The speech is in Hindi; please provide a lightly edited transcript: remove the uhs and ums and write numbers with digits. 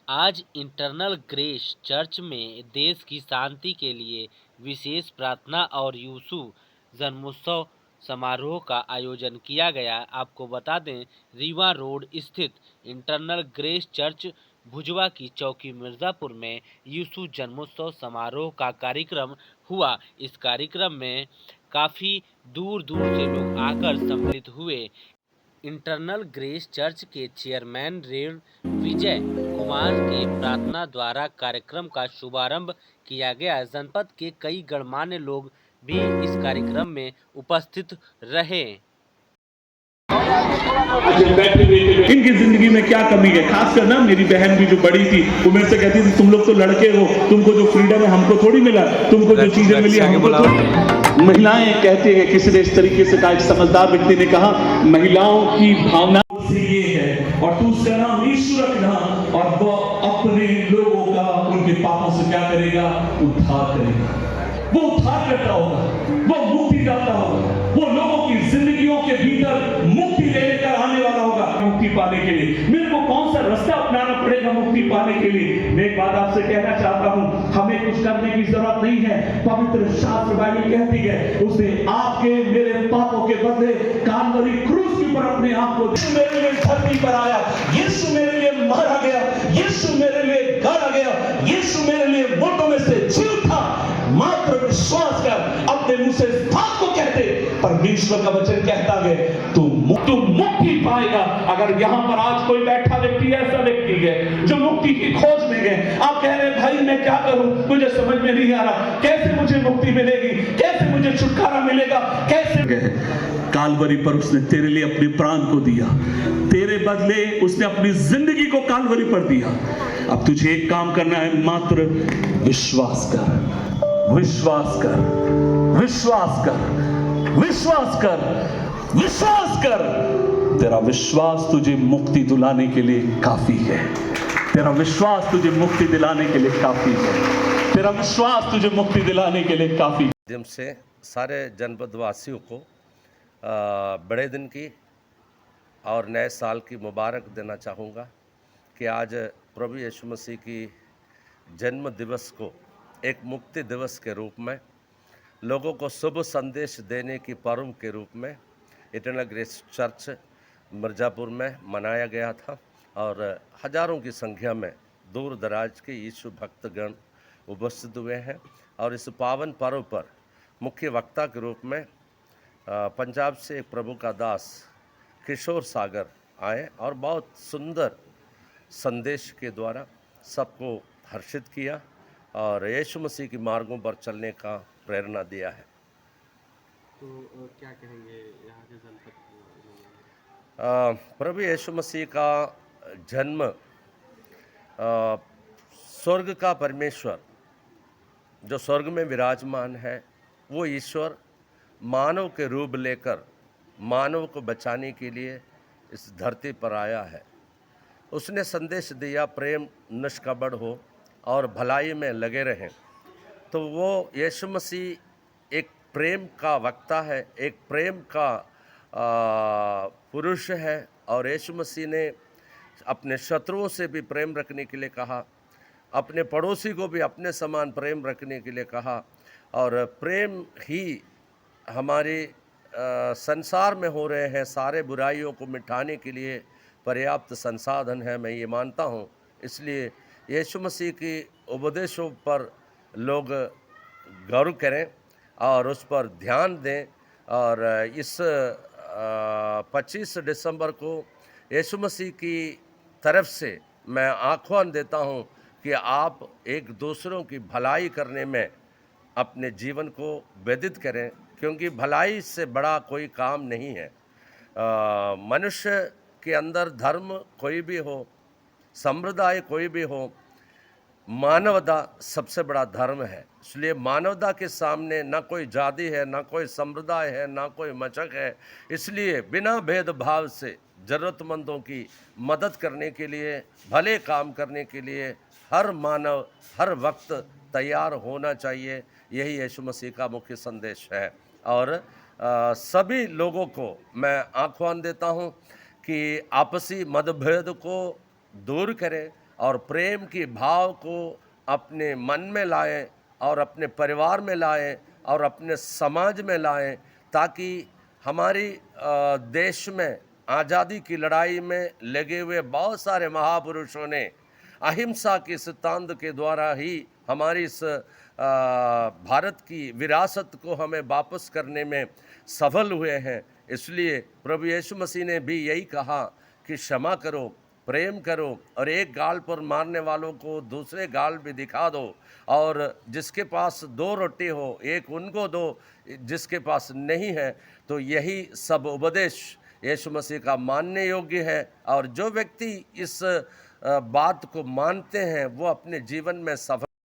आज इंटरनल ग्रेस चर्च में देश की शांति के लिए विशेष प्रार्थना और यीशु जन्मोत्सव समारोह का आयोजन किया गया। आपको बता दें, रीवा रोड स्थित इंटरनल ग्रेस चर्च भुजवा की चौकी मिर्ज़ापुर में यीशु जन्मोत्सव समारोह का कार्यक्रम हुआ। इस कार्यक्रम में काफ़ी दूर दूर से लोग आकर सम्मिलित हुए। इंटरनल ग्रेस चर्च के चेयरमैन रेव विजय कुमार की प्रार्थना द्वारा कार्यक्रम का शुभारंभ किया गया। जनपद के कई गणमान्य लोग भी इस कार्यक्रम में उपस्थित रहे। इनकी जिंदगी में क्या कमी है, खासकर ना मेरी बहन भी जो बड़ी थी वो मेरे से कहती थी तुम लोग तो लड़के हो, तुमको जो फ्रीडम है हमको थोड़ी मिला, तुमको जो चीजें मिली हमको थोड़ी। महिलाएं कहती है, किसी ने इस तरीके से कहा, एक समझदार व्यक्ति ने कहा, महिलाओं की भावना से ये है और तू उसका नाम यीशु रखना और वो अपने लोगों का उनके पापों से क्या करेगा, उद्धार करेगा। वो उद्धार करता होगा, वो मुक्ति दाता होगा, वो लोगों की जिंदगियों के भीतर मुक्ति लेकर आने वाला होगा। मुक्ति पाने के लिए मेरे को कौन सा रास्ता अपनाना पड़ेगा मुक्ति पाने के लिए? मैं एक बात आपसे कहना चाहता हूं, हमें कुछ करने की जरूरत नहीं है। पवित्र शास्त्र बाइबल कहती है, उसने आपके मेरे पापों के बदले काल्वरी क्रूस के ऊपर अपने आप को मेरे लिए धरती पर आया, यीशु मेरे लिए मारा गया, यीशु मेरे लिए गाड़ा गया, यीशु मेरे लिए मुर्दों में से जी उठा। मात्र विश्वास कर, अपने मुंह से इस बात को कहते, परमेश्वर का वचन कहता है तू मुक्ति पाएगा। अगर यहां पर आज कोई बैठा व्यक्ति, ऐसा व्यक्ति है जो मुक्ति की खोज में है, आप कह रहे हैं भाई मैं क्या करूं, मुझे समझ में नहीं आ रहा, कैसे मुझे मुक्ति मिलेगी, कैसे मुझे छुटकारा मिलेगा, कैसे? काल्वरी पर उसने तेरे लिए अपने प्राण को दिया, तेरे बदले उसने अपनी जिंदगी को काल्वरी पर दिया। अब तुझे एक काम करना है, मात्र विश्वास कर, विश्वास कर, विश्वास कर, विश्वास कर, विश्वास कर। तेरा विश्वास तुझे मुक्ति दिलाने के लिए काफी है। तेरा विश्वास तुझे मुक्ति दिलाने के लिए काफी है। तेरा विश्वास तुझे मुक्ति दिलाने के लिए काफी है। माध्यम से सारे जनपद वासियों को बड़े दिन की और नए साल की मुबारक देना चाहूँगा कि आज प्रभु यीशु मसीह की जन्म दिवस को एक मुक्ति दिवस के रूप में, लोगों को शुभ संदेश देने की पर्व के रूप में इटर्नल ग्रेस चर्च मिर्ज़ापुर में मनाया गया था और हजारों की संख्या में दूर दराज के यीशु भक्तगण उपस्थित हुए हैं। और इस पावन पर्व पर मुख्य वक्ता के रूप में पंजाब से एक प्रभु का दास किशोर सागर आए और बहुत सुंदर संदेश के द्वारा सबको हर्षित किया और यीशु मसीह की मार्गों पर चलने का प्रेरणा दिया है। तो क्या कहेंगे यहाँ के जनपद? प्रभु यीशु मसीह का जन्म स्वर्ग का परमेश्वर जो स्वर्ग में विराजमान है, वो ईश्वर मानव के रूप लेकर मानव को बचाने के लिए इस धरती पर आया है। उसने संदेश दिया, प्रेम निष्कपट हो और भलाई में लगे रहें। तो वो यीशु मसीह एक प्रेम का वक्ता है, एक प्रेम का पुरुष है और यीशु मसीह ने अपने शत्रुओं से भी प्रेम रखने के लिए कहा, अपने पड़ोसी को भी अपने समान प्रेम रखने के लिए कहा। और प्रेम ही हमारे संसार में हो रहे हैं सारे बुराइयों को मिटाने के लिए पर्याप्त संसाधन है, मैं ये मानता हूँ। इसलिए यीशु मसीह की उपदेशों पर लोग गौर करें और उस पर ध्यान दें। और इस 25 दिसंबर को यीशु मसीह की तरफ से मैं आह्वान देता हूँ कि आप एक दूसरों की भलाई करने में अपने जीवन को व्यतीत करें, क्योंकि भलाई से बड़ा कोई काम नहीं है। मनुष्य के अंदर धर्म कोई भी हो, संप्रदाय कोई भी हो, मानवता सबसे बड़ा धर्म है। इसलिए मानवता के सामने ना कोई जाति है, ना कोई संप्रदाय है, ना कोई मजहब है। इसलिए बिना भेदभाव से ज़रूरतमंदों की मदद करने के लिए, भले काम करने के लिए हर मानव हर वक्त तैयार होना चाहिए। यही यीशु मसीह का मुख्य संदेश है। और सभी लोगों को मैं आह्वान देता हूँ कि आपसी मतभेद को दूर करें और प्रेम की भाव को अपने मन में लाएं और अपने परिवार में लाएं और अपने समाज में लाएं, ताकि हमारी देश में आज़ादी की लड़ाई में लगे हुए बहुत सारे महापुरुषों ने अहिंसा के सिद्धांत के द्वारा ही हमारी इस भारत की विरासत को हमें वापस करने में सफल हुए हैं। इसलिए प्रभु यीशु मसीह ने भी यही कहा कि क्षमा करो, प्रेम करो और एक गाल पर मारने वालों को दूसरे गाल भी दिखा दो, और जिसके पास 2 रोटी हो एक उनको दो, जिसके पास नहीं है। तो यही सब उपदेश यीशु मसीह का मानने योग्य है, और जो व्यक्ति इस बात को मानते हैं वो अपने जीवन में सफल